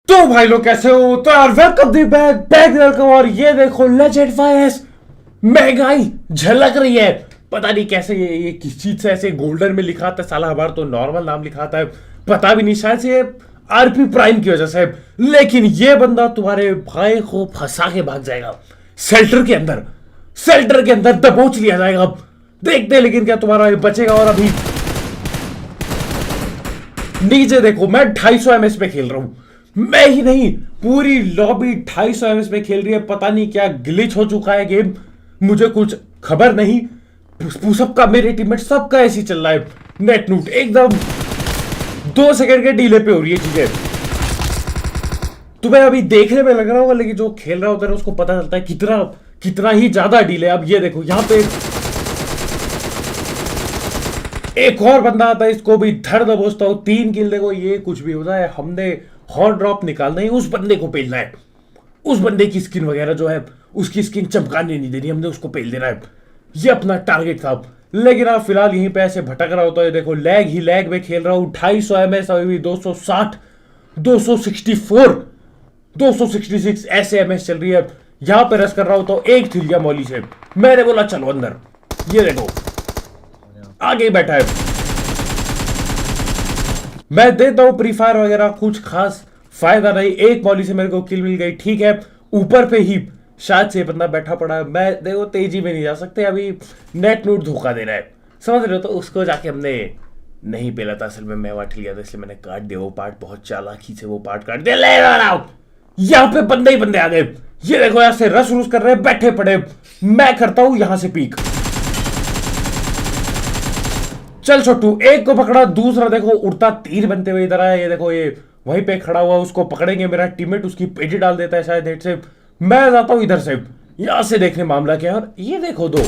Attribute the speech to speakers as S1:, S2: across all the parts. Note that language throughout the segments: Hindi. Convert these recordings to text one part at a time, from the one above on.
S1: तो भाई लोग कैसे हो? तो यार वेलकम दी बैक वेलकम। और ये देखो लेजेंड वाइस महंगाई झलक रही है। पता नहीं कैसे ये किस चीज से ऐसे गोल्डन में लिखा था, साला हमारा तो नॉर्मल नाम लिखा था, पता भी नहीं, शायद से आरपी प्राइम की वजह से। लेकिन ये बंदा तुम्हारे भाई को फंसा के भाग जाएगा सेल्टर के अंदर दबोच लिया जाएगा। अब देखते हैं लेकिन क्या तुम्हारा बचेगा। और अभी नीचे देखो, मैं 250 एमएस पे खेल रहा हूं, मैं ही नहीं पूरी लॉबी 250 एमएस पे खेल रही है। पता नहीं क्या ग्लिच हो चुका है गेम, मुझे कुछ खबर नहीं। सबका, मेरे टीममेट सबका ऐसी चल रहा है, नेट नूट एकदम 2 सेकंड के डीले पे हो रही है चीजें। तुम्हें अभी देखने में लग रहा होगा, लेकिन जो खेल रहा होता है उसको पता चलता है कितना ही ज्यादा डीले। अब ये देखो, यहां पे एक और बंदा आता है, इसको भी धड़ दबोचता हूं। 3 किल। देखो ये कुछ भी होता है, हमने हॉट ड्रॉप निकालना है, उस बंदे को पेलना है, उस बंदे की स्किन वगैरह जो है उसकी स्किन चमकाने नहीं देनी, हमने उसको पेल देना है। ये अपना टारगेट था। लेकिन आप फिलहाल यहीं पे ऐसे भटक रहा होता है। देखो लैग ही लैग में खेल रहा हूं। 250 एमएस, अभी 260, 264, 266 ऐसे एमएस चल रही है। यहां पे रस कर रहा हूं तो एक थिल गया मौली से। मैंने बोला चलो अंदर। ये देखो आगे ही बैठा है। मैं देता हूं प्री फायर वगैरह, कुछ खास फायदा नहीं। एक मौली से मेरे को किल मिल गई, ठीक है। ऊपर पे ही शायद से बंदा बैठा पड़ा है। मैं देखो तेजी में नहीं जा सकते, अभी नेट नूट धोखा दे रहा है, समझ रहे हो? तो उसको जाके हमने नहीं पेला था, असल में मैं वहां ठिल गया था, इसलिए मैंने काट दिया वो पार्ट, बहुत चालाकी से वो पार्ट काट दिया। ले रहा हूं, यहां पे बंदे ही बंदे आ गए। ये देखो यहां से रस रूस कर रहे हैं, बैठे पड़े। मैं करता हूं यहां से पीक। चल छोटू, एक को पकड़ा, दूसरा देखो उड़ता तीर बनते हुए इधर आया। ये देखो ये वहीं पे खड़ा हुआ, उसको पकड़ेंगे। मेरा टीममेट उसकी पेटी डाल देता है शायद हेड से। मैं जाता हूं इधर से, यहां से देखने मामला क्या है। और ये देखो दो,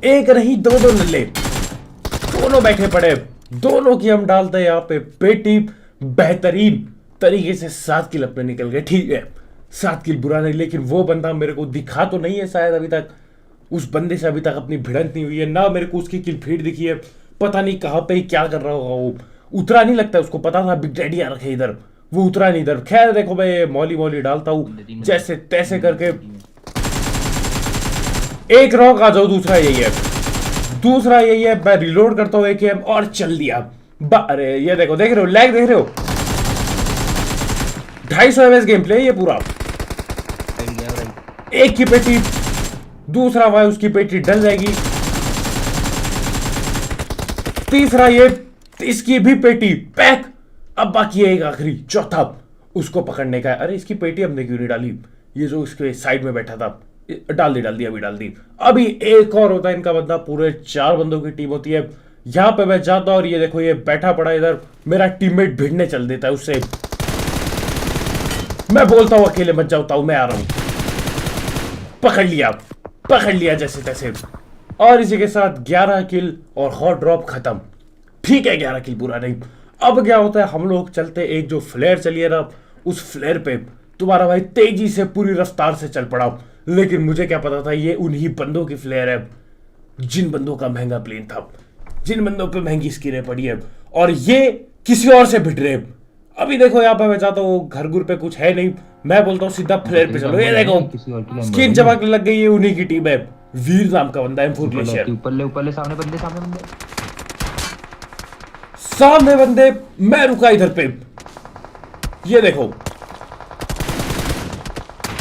S1: एक नहीं दो नल्ले, दोनों बैठे पड़े, दोनों की हम डालते हैं यहां पे पेटी। बेहतरीन तरीके से 7 किल अपने निकल गए, ठीक है। 7 किल बुरा नहीं, लेकिन वो बंदा मेरे को दिखा तो नहीं है शायद अभी तक। उस बंदे से अभी तक अपनी भिड़ंत नहीं हुई है ना, मेरे को उसकी किल फीड दिखी है। पता नहीं कहां पे क्या कर रहा होगा वो। उतरा नहीं लगता, उसको पता था बिग डैडी आ रखे इधर, वो उतरा नहीं इधर। खैर देखो, मैं मौली डालता हूं जैसे तैसे करके। एक रॉक आ जाओ, दूसरा यही है। मैं रिलोड करता हूं AKM और चल दिया। अरे ये देखो, देख रहे हो लैग, देख रहे हो 250 एमएस गेम प्ले ये पूरा। एक की पेटी, दूसरा भाई उसकी पेटी डल जाएगी, तीसरा ये, इसकी भी पेटी पैक। अब बाकी है एक आखिरी, चौथा उसको पकड़ने का है। अरे इसकी पेटी हमने क्यों नहीं डाली? ये जो इसके साइड में बैठा था, डाल दी। अभी एक और होता है इनका बंदा, पूरे 4 बंदों की टीम होती है। यहां पे मैं जाता हूं और ये देखो ये बैठा पड़ा इधर, मेरा टीममेट भिड़ने चल देता है उससे। मैं बोलता हूं अकेले मत जाता हूं, मैं आ रहा हूं। पकड़ लिया जैसे तैसे। और इसी के साथ 11 किल और हॉट ड्रॉप खत्म, ठीक है। 11 किल बुरा नहीं। अब क्या होता है, हम लोग चलते, एक जो फ्लेयर चलिए ना, उस फ्लेयर पे तुम्हारा भाई तेजी से पूरी रफ्तार से चल पड़ा। लेकिन मुझे क्या पता था ये उन्हीं बंदों की फ्लेयर है जिन बंदों का महंगा प्लेन था, जिन बंदों पे महंगी स्किनें पड़ी है, और ये किसी और से भिड़ रहे। अभी देखो यहाँ पे मैं चाहता हूँ, घर गुर पे कुछ है नहीं, मैं बोलता हूँ सीधा फ्लेयर पे चलो। ये देखो स्किन चमकने लग गई है, उन्हीं की टीम है। वीर नाम का बंदा है, M4 ग्लेशियर।
S2: ऊपर ले, सामने बंदे।
S1: सामने बंदे, मैं रुका इधर पे। ये देखो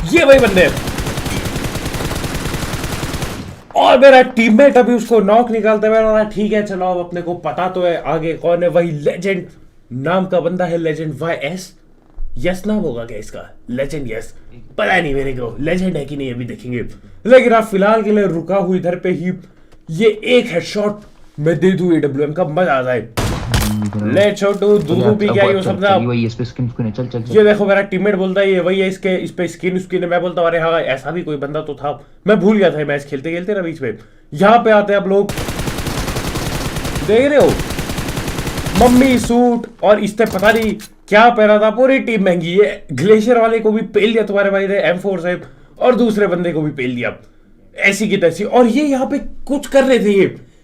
S1: ये वही बंदे, और मेरा टीममेट अभी उसको नॉक निकालते हुए। ठीक है चलो, अब अपने को पता तो है आगे कौन है। वही लेजेंड नाम का बंदा है, लेजेंड YS। यस नाम होगा क्या इसका? लेजेंड यस, पता नहीं मेरे को लेजेंड है कि नहीं, अभी देखेंगे। लेकिन आप फिलहाल के लिए रुका हुई इधर पे ही। ये एक हेडशॉट मैं दे दूं AWM का, मजा आ जाए। ले छोटू, दूधू पी गया ये सब ना। ये देखो मेरा टीममेट बोलता है ये वही है, इसके इस पे स्किन है। मैं बोलता हूं अरे हाँ ऐसा भी कोई बंदा तो था, मैं भूल गया था मैच खेलते ना बीच में। यहां पे आते हैं आप लोग, देख रहे हो मम्मी सूट, और इससे पता नहीं क्या पहना था। पूरी टीम महंगी है। ग्लेशियर वाले को भी पेल दिया तुम्हारे भाई ने M4 से, और दूसरे बंदे को भी पेल दिया ऐसी की तैसी। और ये यहाँ पे कुछ कर रहे थे,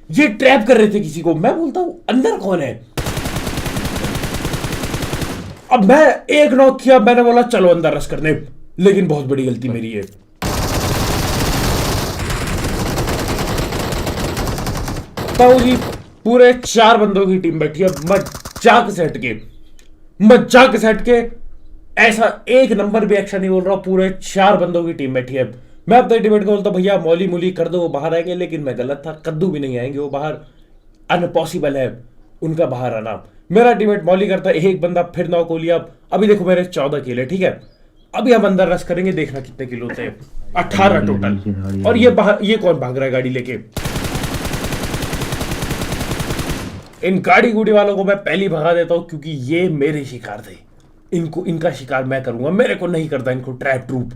S1: ये ट्रैप कर रहे थे किसी को। मैं बोलता हूं अंदर कौन है? अब मैं एक नॉक किया, मैंने बोला चलो अंदर रश करने, लेकिन बहुत बड़ी गलती मेरी है। तो जी पूरे 4 बंदों की टीम बैठी है, मजाक से हटके ऐसा एक नंबर भी एक्शन नहीं बोल रहा, पूरे 4 बंदों की टीम बैठी है। मैं अपने टीममेट को बोलता भैया मौली मूली कर दो वो बाहर आएंगे, लेकिन मैं गलत था, कद्दू भी नहीं आएंगे वो बाहर, अनपॉसिबल है उनका बाहर आना। मेरा टीममेट मौली करता है, एक बंदा फिर नॉक हो लिया। अभी देखो मेरे 14 किल है, ठीक है। अभी हम अंदर रश करेंगे, देखना कितने किल होते हैं, 18 टोटल। और ये कौन भाग रहा है गाड़ी लेके? इन गाड़ी गुड़ी वालों को मैं पहले ही भगा देता हूं, क्योंकि ये मेरे शिकार थे। इनका शिकार मैं करूंगा, मेरे को नहीं करता इनको ट्रैप ट्रूप,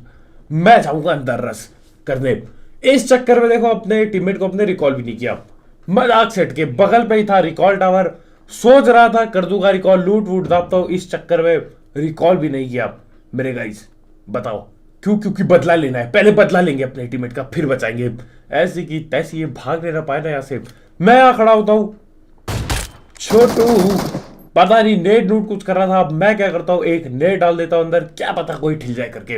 S1: मैं जाऊंगा अंदर रस करने। इस चक्कर में देखो अपने टीममेट को अपने रिकॉल भी नहीं किया, मजाक सेट के बगल पे ही था रिकॉल टावर, सोच रहा था कर दूंगा रिकॉल, लूट वूट दापता हूं, इस चक्कर में रिकॉल भी नहीं किया मेरे गाइस। बताओ क्यों? क्योंकि बदला लेना है, पहले बदला लेंगे अपने टीममेट का, फिर बचाएंगे। ऐसी की तैसी ये भाग नहीं पाए ना यहाँ से। मैं यहां खड़ा होता हूं, छोटू पता नहीं नेट नूट कुछ कर रहा था। अब मैं क्या करता हूं, एक नेट डाल देता हूं अंदर, क्या पता कोई ठिल जाए करके।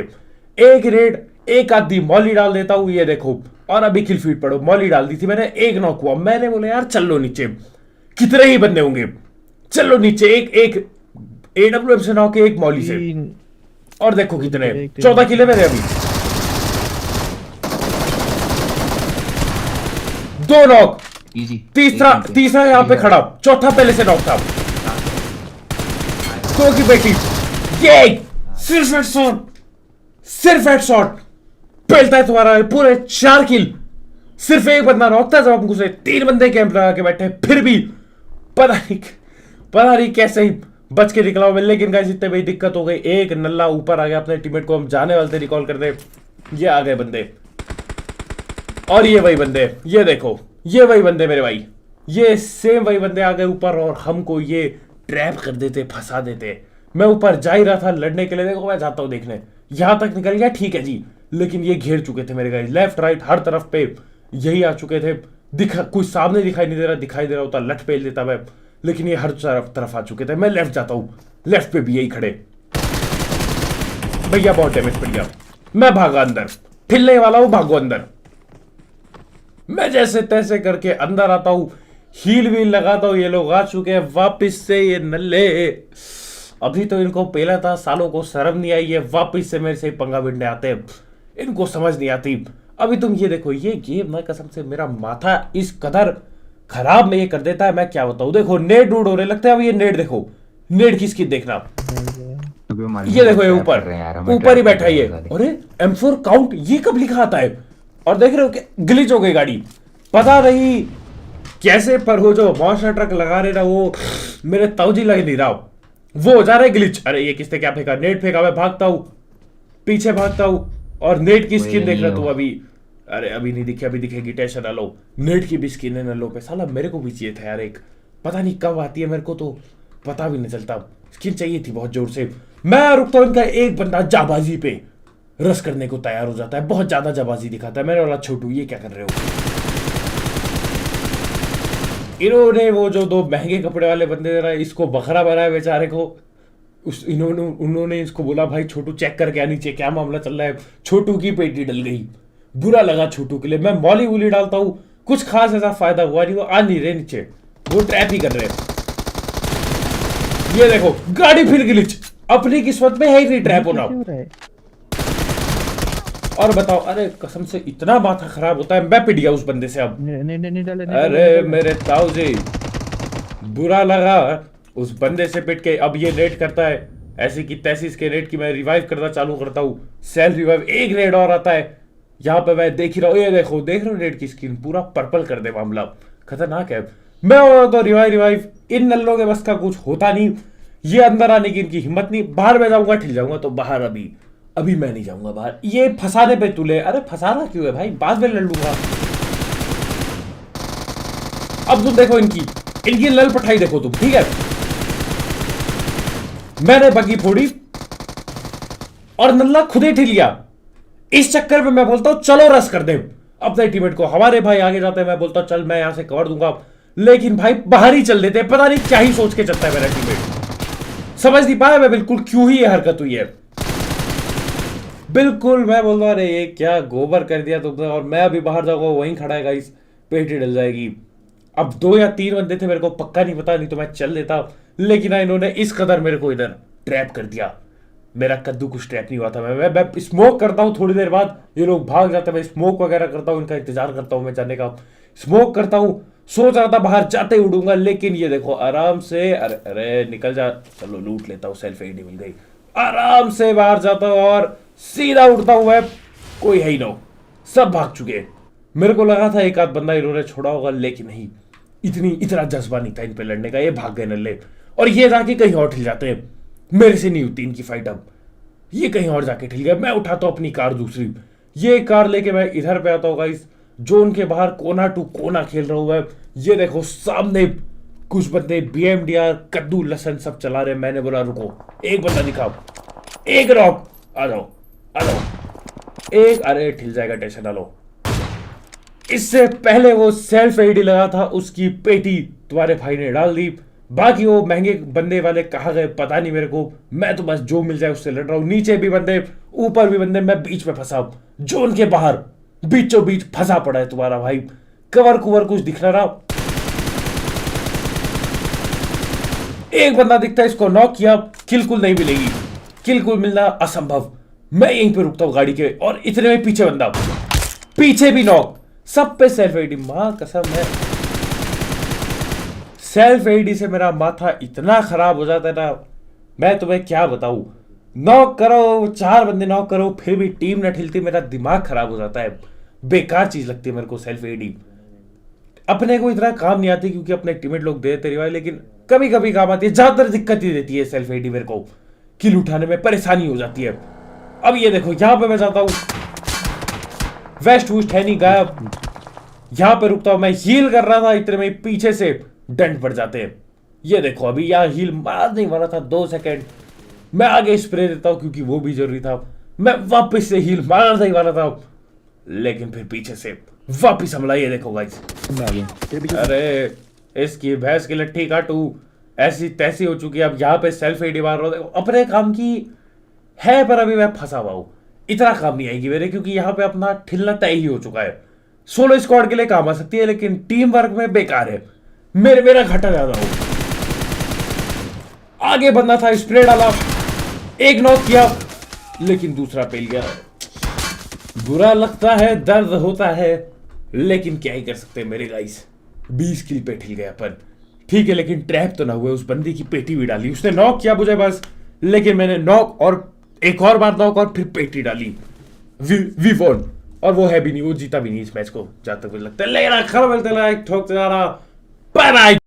S1: एक रेड, एक आधी मौली डाल देता हूं, ये देखो। और अभी किल फीड पड़ो, मौली डाल दी थी मैंने, एक नॉक हुआ। मैंने बोला यार चल लो नीचे, कितने ही बंदे होंगे, चलो नीचे। एक AWM से नॉक, एक मौली से, और देखो कितने 14 किले मेरे अभी। 2 नॉक, तीसरा यहां पे खड़ा, चौथा पहले से नॉक था। 2 की बेटी, ये सिर्फ हेडशॉट पेलता है तुम्हारा, पूरे 4 किल। सिर्फ एक बंदा नॉक था, जब हम घुसे 3 बंदे कैंप लगा के बैठे, फिर भी पता नहीं कैसे ही बच के निकला हूं। लेकिन गाइस इतने बड़ी दिक्कत हो गई, एक नल्ला ऊपर आ गया अपने टीममेट को, हम जाने वाले थे रिकॉल करने, ये आ गए बंदे। और ये वही बंदे, ये देखो ये वही बंदे मेरे भाई, ये सेम वही बंदे आ गए ऊपर, और हमको ये ट्रैप कर देते, फंसा देते। मैं ऊपर जा ही रहा था लड़ने के लिए, देखो मैं जाता हूं देखने, यहां तक निकल गया ठीक है जी, लेकिन ये घेर चुके थे मेरे गाइस, लेफ्ट राइट हर तरफ पे यही आ चुके थे। कुछ सामने दिखाई नहीं दे रहा, दिखाई दे रहा होता लट पेल देता मैं, लेकिन ये हर तरफ आ चुके थे। मैं लेफ्ट जाता हूं, लेफ्ट पे भी यही खड़े। भैया बहुत डैमेज पड़ गया, मैं भागा अंदर, ठिलने वाला हूं, भागो अंदर। मैं जैसे तैसे करके अंदर आता हूं, हील व्हील लगाता हूं, ये लोग आ चुके हैं वापिस से, ये नल्ले। अभी तो इनको पहला था, सालों को शर्म नहीं आई, ये वापिस से मेरे से पंगा भिड़ने आते हैं, इनको समझ नहीं आती। अभी तुम ये देखो, ये गेम ना कसम से मेरा माथा इस कदर खराब में ये कर देता है, मैं क्या बताऊं। देखो नेट डूड हो रहे लगता है, अब ये नेट देखो, नेट किसकी देखना, ये देखो ये ऊपर ही बैठा ये। अरे M4 काउंट ये कब लिखा आता है? और देख रहे हो कि ग्लिच हो गई गाड़ी, पता नहीं कैसे, पर वो जो मॉन्स्टर ट्रक लगा रहे ना, वो मेरे तवजी लग नहीं रहा, वो हो जा रहा है ग्लिच। अरे ये किसने क्या फेंका? नेट फेंका, मैं भागता हूं, पीछे भागता हूं, और नेट की स्किन देख रहा तू अभी। अरे अभी नहीं दिखी, अभी दिखेगी, टेंशन ना लो। नेट की भी स्किन है नल्लो पे, साला मेरे को भी चाहिए था यार एक, पता नहीं कब आती है, मेरे को तो पता भी नहीं चलता, स्किन चाहिए थी बहुत जोर से। मैं रुकता हूं, इनका एक बंदा जाबाजी पे रस करने को तैयार हो जाता है, बहुत ज्यादा जाबाजी दिखाता है। मेरे वाला छोटू ये क्या कर रहे हो? इन्होंने वो जो 2 महंगे कपड़े वाले बंदे दे रहा है, इसको बखरा बनाया बेचारे को। उन्होंने इसको बोला भाई छोटू चेक कर क्या नीचे क्या मामला चल रहा है। छोटू की पेटी डल गई, बुरा लगा छोटू के लिए। मैं मौली वूली डालता हूं, कुछ खास ऐसा फायदा हुआ नहीं, वो आ नहीं रहे नीचे, वो ट्रैप ही कर रहे। ये देखो गाड़ी फिर ग्लिच, अपनी किस्मत में है ही नहीं ट्रैप होना। और बताओ, अरे कसम से इतना माथा खराब होता है, मैं पिट गया उस बंदे से अब। अरे मेरे ताऊ जी बुरा लगा उस बंदे से पिट के। अब ये रेड करता है ऐसी की तैसी, इसके रेड की मैं रिवाइव करना चालू करता हूँ, सेल्फ रिवाइव, एक रेड और आता है यहाँ पे, मैं देख ही रहा हूँ। ये देखो देख रहे हो रेड की स्किन, पूरा पर्पल कर दे, मामला खतरनाक है। मैं तो रिवाइव, इन नल्लों के बस का कुछ होता नहीं, ये अंदर आने की इनकी हिम्मत नहीं। बाहर मैं जाऊंगा ठिल जाऊंगा, तो बाहर अभी मैं नहीं जाऊंगा बाहर, ये फंसाने पे तुले। अरे फंसाना क्यों है भाई, बाद में लड़ लूंगा। अब तुम देखो इनकी लल पठाई देखो तुम, ठीक है। मैंने बग्गी फोड़ी और नल्ला खुद ही ठिल गया। इस चक्कर में मैं बोलता हूं चलो रस कर दे अपने टीममेट को। हमारे भाई आगे जाते हैं, मैं बोलता हूं चल मैं यहां से कवर दूंगा, लेकिन भाई बाहर ही चल देते हैं। पता नहीं क्या ही सोच के चलता है मेरा टीममेट, समझ नहीं पाया मैं बिल्कुल क्यों ही ये हरकत हुई है। बिल्कुल मैं बोल रहा, अरे ये क्या गोबर कर दिया तुमने, और मैं अभी बाहर जाऊंगा वहीं खड़ा है गाइस, पेटी डल जाएगी। अब 2 या 3 बंदे थे, मेरे को पक्का नहीं पता, नहीं तो मैं चल देता, लेकिन ना इन्होंने इस कदर मेरे को इधर ट्रैप कर दिया। मेरा कद्दू कुछ ट्रैप नहीं हुआ था। मैं स्मोक करता हूँ, थोड़ी देर बाद ये लोग भाग जाते हैं, मैं स्मोक वगैरह करता हूँ, इनका इंतजार करता हूँ मैं जाने का, स्मोक करता हूँ, सोच रहा था बाहर जाते ही उड़ूंगा, लेकिन ये देखो आराम से, अरे अरे निकल जा, चलो लूट लेता हूँ, सेल्फ एडी मिल गई, आराम से बाहर जाता हूँ और सीधा उड़ता हूँ मैं, कोई है ही ना, सब भाग चुके हैं। मेरे को लगा था एक आध बंदा इन्होंने छोड़ा होगा, लेकिन नहीं, इतना जज्बा नहीं था इन पे लड़ने का, ये भाग गए नल्ले, और ये जाके कहीं और ठिल जाते हैं, मेरे से नहीं होती इनकी फाइट अब, ये कहीं और जाके ठिल गया। मैं उठाता हूँ अपनी कार दूसरी, ये कार लेके मैं इधर पे आता हूँ गाइस, जोन के बाहर कोना टू कोना खेल रहा हूँ मैं। ये देखो सामने कुछ बंदे BMDR कद्दू लसन सब चला रहे, मैंने बोला रुको, एक बंदा दिखाओ, एक रॉक, आ जाओ आ जाओ, एक, अरे ठिल जाएगा, टेंशन ना लो। इससे पहले वो सेल्फ एडी लगा था, उसकी पेटी तुम्हारे भाई ने डाल दी। बाकी वो महंगे बंदे वाले कहाँ गए पता नहीं मेरे को, मैं तो बस जो मिल जाए उससे लड़ रहा हूँ, नीचे भी बंदे ऊपर भी बंदे, मैं बीच में फंसा हूं, जोन के बाहर बीचों बीच फंसा पड़ा है तुम्हारा भाई, कवर कुवर कुछ दिख ना रहा। एक बंदा दिखता है, इसको नॉक किया, किलकुल नहीं मिलेगी, किलकुल मिलना असंभव। मैं यहीं पे रुकता हूँ गाड़ी के, और इतने में पीछे बंदा, पीछे भी नॉक, सब पे सेल्फ एडी, मां कसम है, सेल्फ एडी से मेरा माथा इतना खराब हो जाता है ना, मैं तुम्हें क्या बताऊं। नॉक करो, 4 बंदे नॉक करो, फिर भी टीम न ठिलती, मेरा दिमाग खराब हो जाता है, बेकार चीज लगती है मेरे को सेल्फ एडी। अपने को इतना काम नहीं आती क्योंकि अपने टीममेट लोग देते रिवाइव, लेकिन कभी कभी काम आती है, ज्यादातर दिक्कत ही देती है सेल्फ एडी मेरे को, किल उठाने में परेशानी हो जाती है। अब ये देखो यहां पे मैं जाता हूं, वेस्ट वूस्ट है नहीं, गायब, यहां पे रुकता हूं, मैं हील कर रहा था, इतने में पीछे से डंड पड़ जाते हैं। ये देखो अभी यहां हील मार नहीं वाला था, 2 सेकेंड मैं आगे स्प्रे देता हूं क्योंकि वो भी जरूरी था, मैं वापस से हील मार नहीं वाला था, लेकिन फिर पीछे से वापस हमला। ये देखो गाइस, अरे इसकी भैंस की लट्ठी काटू, ऐसी तैसी हो चुकी है। अब यहाँ पे सेल्फ एडी मार रहा हूं, अपने काम की है, पर अभी मैं फंसा हुआ हूं, इतना काम नहीं आएगी मेरे, क्योंकि यहाँ पे अपना ठिलना तय ही हो चुका है। सोलो स्क्वाड के लिए काम आ सकती है, लेकिन टीम वर्क में बेकार है, मेरा घाटा ज्यादा हो। आगे बंदा था, स्प्रे डाला, एक नॉक किया, लेकिन दूसरा पेल गया। बुरा लगता है, दर्द होता है, लेकिन क्या ही कर सकते हैं मेरे गाइस, 20 किल पे ठिल गया अपन, ठीक है, लेकिन ट्रैप तो ना हुए, उस बंदी की पेटी भी डाली, उसने नॉक किया मुझे बस, लेकिन मैंने नॉक और एक और बार नॉक और फिर पेटी डाली, वी वॉन, और वो है भी नहीं, वो जीता भी नहीं इस मैच को जहां तक मुझे लगता है, लेकिन खबर मिलते ठोकते जा रहा। Bye bye.